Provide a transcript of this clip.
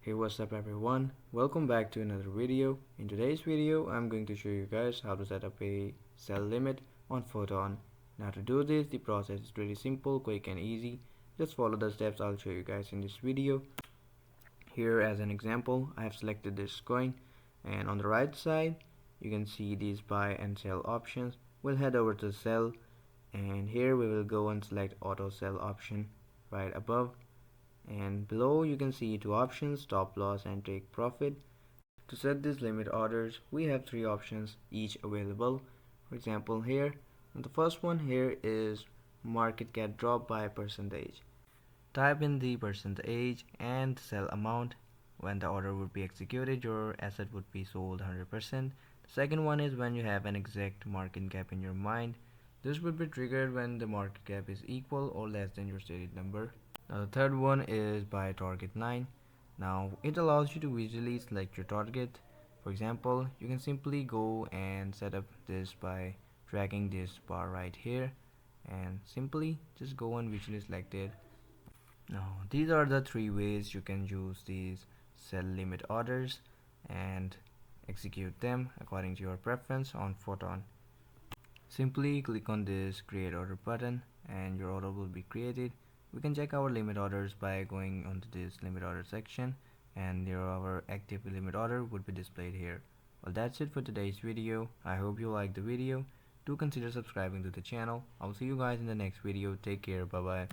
Hey, what's up everyone? Welcome back to another video. In today's video, I'm going to show you guys how to set up a cell limit on Photon. Now to do this, the process is really simple, quick and easy. Just follow the steps I'll show you guys in this video. Here as an example, I have selected this coin, and on the right side, you can see these buy and sell options. We'll head over to sell, and here we will go and select auto sell option right above, and below you can see two options, stop loss and take profit. To set these limit orders, we have three options each available. For example, here the first one here is market cap drop by percentage. Type in the percentage and sell amount. When the order would be executed, your asset would be sold 100%. The second one is when you have an exact market cap in your mind. This will be triggered when the market cap is equal or less than your stated number. Now the third one is by target 9. Now it allows you to visually select your target. For example, you can simply go and set up this by dragging this bar right here and simply just go and visually select it. Now these are the three ways you can use these cell limit orders and execute them according to your preference on Photon. Simply click on this create order button and your order will be created. We can check our limit orders by going onto this limit order section, and our active limit order would be displayed here. Well, that's it for today's video. I hope you liked the video. Do consider subscribing to the channel. I'll see you guys in the next video. Take care. Bye bye.